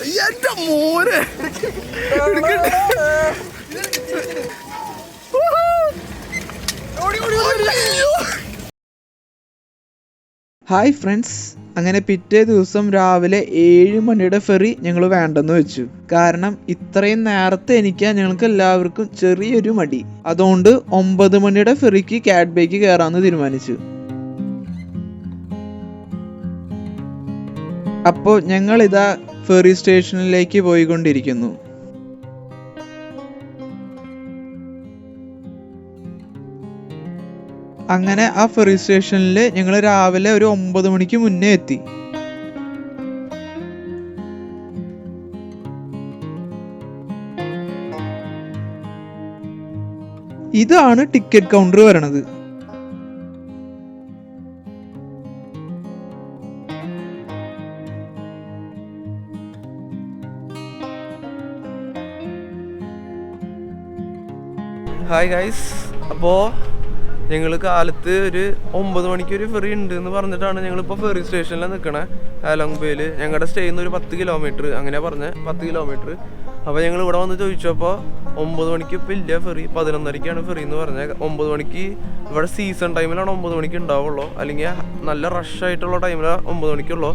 എന്റെ മോനെ hi friends, അങ്ങനെ പിറ്റേ ദിവസം രാവിലെ 7 മണിയുടെ ഫെറി ഞങ്ങൾ വേണ്ടെന്ന് വെച്ചു. കാരണം ഇത്രയും നേരത്തെ എണീക്കാൻ ഞങ്ങൾക്ക് എല്ലാവർക്കും ചെറിയൊരു മടി. അതുകൊണ്ട് 9 മണിയുടെ ഫെറിക്ക് കാറ്റ് ബേക്ക് കയറാമെന്ന് തീരുമാനിച്ചു. അപ്പോൾ ഞങ്ങൾ ഇതാ ഫെറി സ്റ്റേഷനിലേക്ക് പോയിക്കൊണ്ടിരിക്കുന്നു. അങ്ങനെ ആ ഫെറി സ്റ്റേഷനിൽ ഞങ്ങൾ രാവിലെ ഒരു 9 മണിക്ക് മുന്നേ എത്തി. ഇതാണ് ടിക്കറ്റ് കൗണ്ടർ വരണത്. ഹായ് ഗൈസ്, അപ്പോൾ ഞങ്ങൾ കാലത്ത് ഒരു 9 മണിക്ക് ഒരു ഫെറി ഉണ്ട് എന്ന് പറഞ്ഞിട്ടാണ് ഞങ്ങളിപ്പോൾ ഫെറി സ്റ്റേഷനിൽ നിൽക്കണേ. ആലങ്ബയിൽ ഞങ്ങളുടെ സ്റ്റേയിൽ നിന്ന് ഒരു 10 കിലോമീറ്റർ അങ്ങനെ പറഞ്ഞ 10 കിലോമീറ്റർ. അപ്പോൾ ഞങ്ങൾ ഇവിടെ വന്ന് ചോദിച്ചപ്പോൾ 9 മണിക്ക് ഇപ്പോൾ ഇല്ല ഫെറി, 11:30ക്കാണ് ഫെറി എന്ന് പറഞ്ഞത്. 9 മണിക്ക് ഇവിടെ സീസൺ ടൈമിലാണ് 9 മണിക്ക് ഉണ്ടാവുള്ളൂ, അല്ലെങ്കിൽ നല്ല റഷ് ആയിട്ടുള്ള ടൈമിലാണ് 9 മണിക്കുള്ളൂ,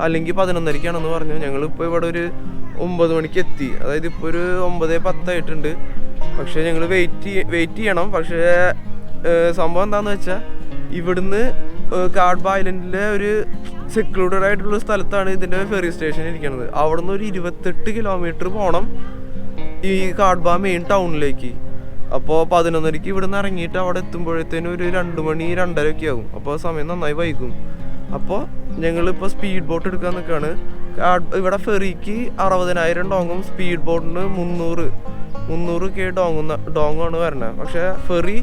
അല്ലെങ്കിൽ 11:30ക്കാണെന്ന് പറഞ്ഞു. ഞങ്ങളിപ്പോൾ ഇവിടെ ഒരു 9 മണിക്ക് എത്തി. അതായത് ഇപ്പോൾ ഒരു 9:10 ആയിട്ടുണ്ട്. പക്ഷേ ഞങ്ങൾ വെയിറ്റ് ചെയ്യണം. പക്ഷേ സംഭവം എന്താണെന്ന് വെച്ചാൽ ഇവിടുന്ന് കാഡ്ബ ഐലൻഡിലെ ഒരു സെക്ലൂഡഡ് ആയിട്ടുള്ള സ്ഥലത്താണ് ഇതിൻ്റെ ഫെറി സ്റ്റേഷൻ ഇരിക്കുന്നത്. അവിടെ നിന്ന് ഒരു 28 കിലോമീറ്റർ പോകണം ഈ കാഡ്ബ മെയിൻ ടൗണിലേക്ക്. അപ്പോൾ 11:30ക്ക് ഇവിടുന്ന് ഇറങ്ങിയിട്ട് അവിടെ എത്തുമ്പോഴത്തേനും ഒരു 2 മണി 2:30 ഒക്കെ ആകും. അപ്പോൾ സമയം നന്നായി വൈകും. അപ്പോൾ ഞങ്ങളിപ്പോൾ സ്പീഡ് ബോട്ട് എടുക്കാൻ നിൽക്കുകയാണ്. ഇവിടെ ഫെറിക്ക് 60,000 ഡോങ്ങും സ്പീഡ് ബോട്ടിന് 300K ഡോങ്ങാണ് വരണത്. പക്ഷേ ഫെറി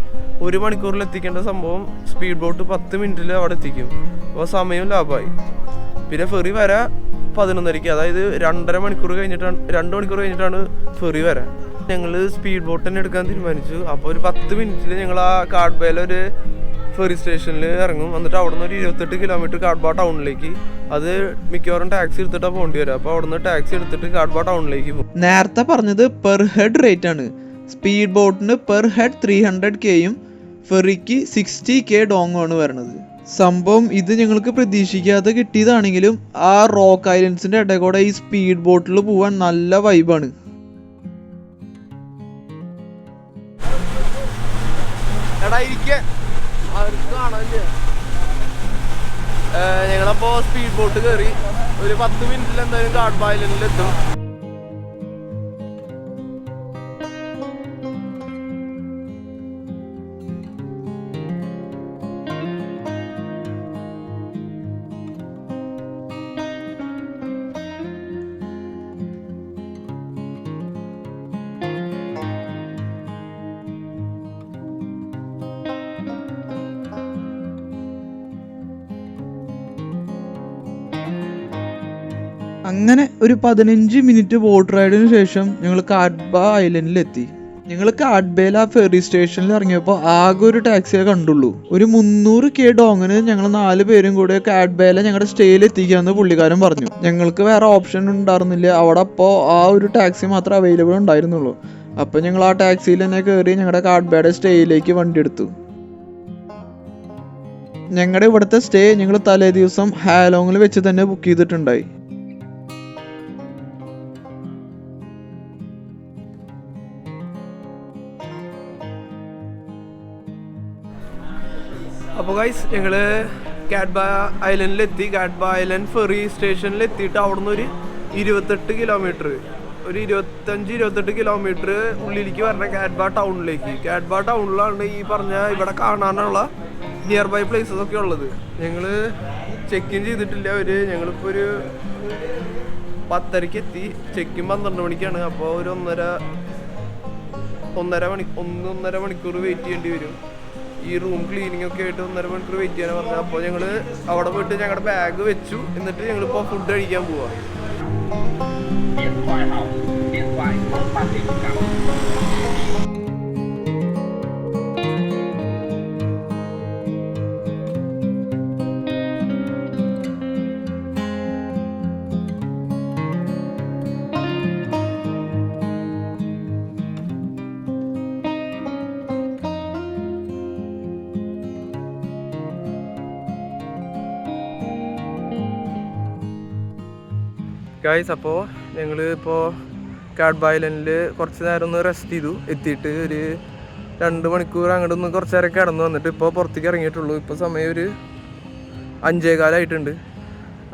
1 മണിക്കൂറിൽ എത്തിക്കേണ്ട സംഭവം സ്പീഡ് ബോട്ട് 10 മിനിറ്റിൽ അവിടെ എത്തിക്കും. അപ്പോൾ സമയം ലാഭമായി. പിന്നെ ഫെറി വരാൻ 11:30ക്ക്, അതായത് 2 മണിക്കൂർ കഴിഞ്ഞിട്ടാണ് ഫെറി വരാൻ. ഞങ്ങൾ സ്പീഡ് ബോട്ട് തന്നെ എടുക്കാൻ തീരുമാനിച്ചു. അപ്പോൾ ഒരു 10 മിനിറ്റിൽ ഞങ്ങൾ ആ കാഡ്ബയിലെ ഒരു ഫെറി സ്റ്റേഷനിൽ ഇറങ്ങും. എന്നിട്ട് അവിടെ നിന്ന് ഒരു 28 കിലോമീറ്റർ കാഡ്ബ ടൗണിലേക്ക്. അത് മിക്കവാറും ടാക്സി എടുത്തിട്ടാണ് പോകേണ്ടി വരും. അപ്പോൾ അവിടെ നിന്ന് ടാക്സി എടുത്തിട്ട് കാഡ്ബ ടൗണിലേക്ക് പോകും. നേരത്തെ പറഞ്ഞത് പെർ ഹെഡ് റേറ്റ് ആണ്. സ്പീഡ് ബോട്ടിന് പെർ ഹെഡ് 300Kയും ഫെറിക്ക് 60K ഡോങ്ങുമാണ് വരണത്. സംഭവം ഇത് ഞങ്ങൾക്ക് പ്രതീക്ഷിക്കാതെ കിട്ടിയതാണെങ്കിലും ആ റോക്ക് ഐലൻഡ്സിന്റെ ഇടയിൽ കൂടെ ഈ സ്പീഡ് ബോട്ടിൽ പോവാൻ നല്ല വൈബാണ്. ഞങ്ങളപ്പോ സ്പീഡ് ബോട്ട് കയറി ഒരു 10 മിനിറ്റിൽ എന്തായാലും കാഡ്ബ ഐലൻഡിൽ എത്തും. അങ്ങനെ ഒരു 15 മിനിറ്റ് ബോട്ട് റൈഡിന് ശേഷം ഞങ്ങൾ കാഡ്ബ ഐലൻഡിലെത്തി. ഞങ്ങൾ കാഡ്ബയിൽ ആ ഫെറി സ്റ്റേഷനിൽ ഇറങ്ങിയപ്പോൾ ആകെ ഒരു ടാക്സിയെ കണ്ടുള്ളൂ. ഒരു 300K ഡോങ്ങിന് ഞങ്ങൾ 4 പേരും കൂടെ കാഡ്ബയിലെ ഞങ്ങളുടെ സ്റ്റേയിൽ എത്തിക്കാമെന്ന് പുള്ളിക്കാരൻ പറഞ്ഞു. ഞങ്ങൾക്ക് വേറെ ഓപ്ഷൻ ഉണ്ടായിരുന്നില്ല. അവിടെ അപ്പോൾ ആ ഒരു ടാക്സി മാത്രമേ അവൈലബിൾ ഉണ്ടായിരുന്നുള്ളൂ. അപ്പോൾ ഞങ്ങൾ ആ ടാക്സിയിൽ തന്നെ കയറി ഞങ്ങളുടെ കാഡ്ബയുടെ സ്റ്റേയിലേക്ക് വണ്ടി എടുത്തു. ഞങ്ങളുടെ ഇവിടുത്തെ സ്റ്റേ ഞങ്ങൾ തലേ ദിവസം ഹാലോങ്ങിൽ വെച്ച് തന്നെ ബുക്ക് ചെയ്തിട്ടുണ്ടായി. അപ്പോൾ ഗൈസ്, ഞങ്ങൾ കാഡ്ബ ഐലൻഡിലെത്തി. കാഡ്ബ ഐലൻഡ് ഫെറി സ്റ്റേഷനിൽ എത്തിയിട്ട് അവിടുന്ന് ഒരു 28 കിലോമീറ്റർ, ഒരു 25-28 കിലോമീറ്റർ ഉള്ളിലേക്ക് വരണ കാഡ്ബ ടൗണിലേക്ക്. കാഡ്ബ ടൗണിലാണ് ഈ പറഞ്ഞ ഇവിടെ കാണാനുള്ള നിയർ ബൈ പ്ലേസസ് ഒക്കെ ഉള്ളത്. ഞങ്ങൾ ചെക്ക് ഇൻ ചെയ്തിട്ടില്ല. ഞങ്ങളിപ്പോൾ ഒരു 10:30ക്ക് എത്തി. ചെക്ക് ഇൻ 12 മണിക്കാണ്. അപ്പോൾ ഒരു ഒന്നര മണിക്കൂർ വെയിറ്റ് ചെയ്യേണ്ടി വരും. ഈ റൂം ക്ലീനിങ് ഒക്കെ ആയിട്ട് 1.5 മണിക്കൂർ വെയിറ്റ് ചെയ്യാൻ പറഞ്ഞത്. അപ്പോൾ ഞങ്ങൾ അവിടെ പോയിട്ട് ഞങ്ങളുടെ ബാഗ് വെച്ചു. എന്നിട്ട് ഞങ്ങളിപ്പോൾ ഫുഡ് കഴിക്കാൻ പോവാം. ഗൈസ്, അപ്പോൾ ഞങ്ങൾ ഇപ്പോൾ കാഡ്ബ ഐലൻഡിൽ കുറച്ച് നേരം ഒന്ന് റെസ്റ്റ് ചെയ്തു. എത്തിയിട്ട് ഒരു 2 മണിക്കൂർ അങ്ങോട്ട് ഒന്ന് കുറച്ച് നേരം കിടന്നു വന്നിട്ട് ഇപ്പോൾ പുറത്തേക്ക് ഇറങ്ങിയിട്ടുള്ളൂ. ഇപ്പോൾ സമയം ഒരു 5:15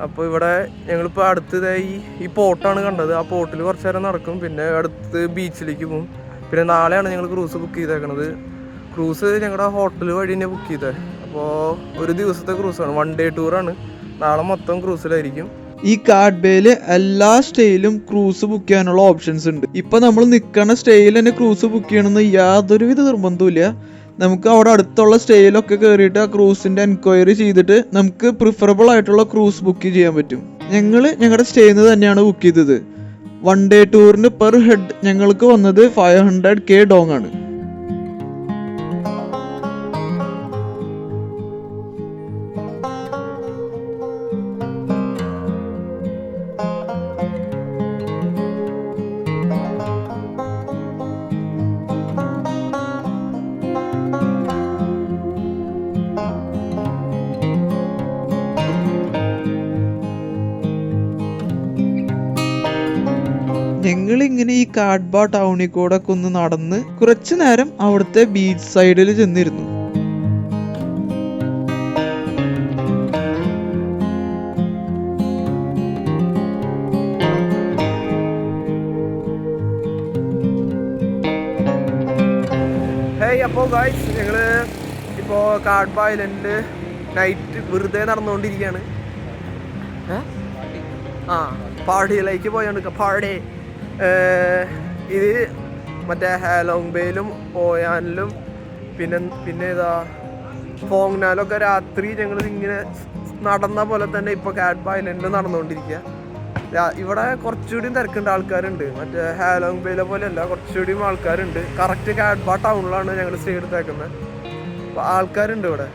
അപ്പോൾ ഇവിടെ ഞങ്ങളിപ്പോൾ അടുത്ത് ഈ പോർട്ടാണ് കണ്ടത്. ആ പോർട്ടിൽ കുറച്ച് നേരം നടക്കും, പിന്നെ അടുത്ത് ബീച്ചിലേക്ക് പോകും. പിന്നെ നാളെയാണ് ഞങ്ങൾ ക്രൂസ് ബുക്ക് ചെയ്തേക്കണത്. ക്രൂസ് ഞങ്ങളുടെ ഹോട്ടൽ വഴി തന്നെ ബുക്ക് ചെയ്തത്. അപ്പോൾ ഒരു ദിവസത്തെ ക്രൂസാണ്, 1 ഡേ ടൂറാണ്. നാളെ മൊത്തം ക്രൂസിലായിരിക്കും. ഈ കാഡ്ബേയില് എല്ലാ സ്റ്റേയിലും ക്രൂസ് ബുക്ക് ചെയ്യാനുള്ള ഓപ്ഷൻസ് ഉണ്ട്. ഇപ്പൊ നമ്മൾ നിൽക്കുന്ന സ്റ്റേയിൽ തന്നെ ക്രൂസ് ബുക്ക് ചെയ്യണമെന്ന് യാതൊരുവിധ നിർബന്ധമില്ല. നമുക്ക് അവിടെ അടുത്തുള്ള സ്റ്റേയിലൊക്കെ കയറിയിട്ട് ആ ക്രൂസിന്റെ എൻക്വയറി ചെയ്തിട്ട് നമുക്ക് പ്രിഫറബിൾ ആയിട്ടുള്ള ക്രൂസ് ബുക്ക് ചെയ്യാൻ പറ്റും. ഞങ്ങളുടെ സ്റ്റേയിൽ നിന്ന് തന്നെയാണ് ബുക്ക് ചെയ്തത്. 1 ഡേ ടൂറിന് പെർ ഹെഡ് ഞങ്ങൾക്ക് വന്നത് 500K ഡോങ് ആണ്. ഞങ്ങളിങ്ങനെ ഈ കാഡ്ബ ടൗണിൽ കൂടെ ഒക്കെ ഒന്ന് നടന്ന് കുറച്ചു നേരം അവിടുത്തെ ബീച്ച് സൈഡിൽ ചെന്നിരുന്നു. അപ്പോൾ ഗൈസ്, ഞങ്ങൾ ഇപ്പോൾ കാഡ്ബ ഐലൻഡിൽ നൈറ്റ് വെറുതെ നടന്നുകൊണ്ടിരിക്കുകയാണ്. പാർട്ടിയിലേക്ക് പോയോണ്ട് പാടി ഇത് മറ്റേ ഹാലോങ് ബേയിലും ഓയാനിലും പിന്നെ ഇതാ ഫോങ്നാലൊക്കെ രാത്രി ഞങ്ങൾ ഇങ്ങനെ നടന്ന പോലെ തന്നെ ഇപ്പോൾ കാഡ്ബ ഐലൻഡിൽ നടന്നുകൊണ്ടിരിക്കുക. ഇവിടെ കുറച്ചുകൂടി തിരക്കുണ്ട്, ആൾക്കാരുണ്ട്. മറ്റേ ഹാലോങ് ബേയിലെ പോലെയല്ല, കുറച്ചുകൂടിയും ആൾക്കാരുണ്ട്. കറക്റ്റ് കാഡ്ബ ടൗണിലാണ് ഞങ്ങൾ സ്റ്റേ എടുത്തേക്കുന്നത്. അപ്പോൾ ആൾക്കാരുണ്ട് ഇവിടെ.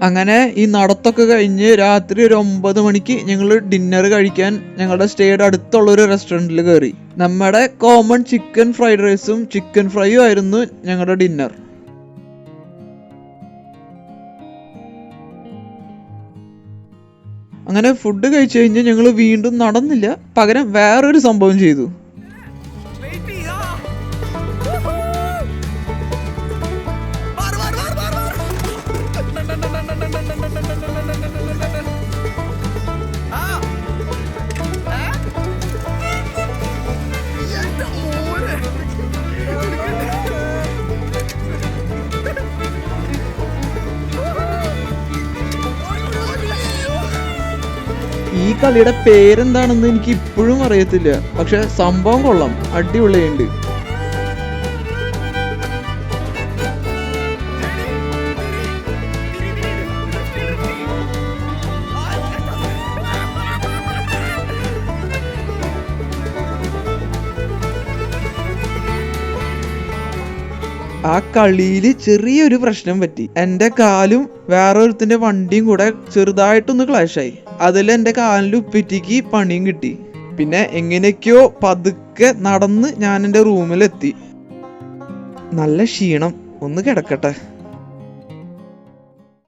അങ്ങനെ ഈ നടത്തൊക്കെ കഴിഞ്ഞ് രാത്രി ഒരു 9 മണിക്ക് ഞങ്ങൾ ഡിന്നർ കഴിക്കാൻ ഞങ്ങളുടെ സ്റ്റേയുടെ അടുത്തുള്ള ഒരു റെസ്റ്റോറൻറ്റിൽ കയറി. നമ്മുടെ കോമൺ ചിക്കൻ ഫ്രൈഡ് റൈസും ചിക്കൻ ഫ്രൈയും ആയിരുന്നു ഞങ്ങളുടെ ഡിന്നർ. അങ്ങനെ ഫുഡ് കഴിച്ചു കഴിഞ്ഞ് ഞങ്ങൾ വീണ്ടും നടന്നില്ല, പകരം വേറൊരു സംഭവം ചെയ്തു. ഈ കളിയുടെ പേരെന്താണെന്ന് എനിക്ക് ഇപ്പോഴും അറിയത്തില്ല, പക്ഷെ സംഭവം കൊള്ളാം, അടിപൊളിയുണ്ട്. ആ കളിയിൽ ചെറിയൊരു പ്രശ്നം പറ്റി. എൻ്റെ കാലും വേറൊരുത്തിന്റെ വണ്ടിയും കൂടെ ചെറുതായിട്ടൊന്ന് ക്ലാഷായി. അതിൽ എൻ്റെ കാലിൻ്റെ ഉപ്പിറ്റിക്ക് പണിയും കിട്ടി. പിന്നെ എങ്ങനെയൊക്കെയോ പതുക്കെ നടന്ന് ഞാൻ എൻ്റെ റൂമിലെത്തി. നല്ല ക്ഷീണം, ഒന്ന് കിടക്കട്ടെ.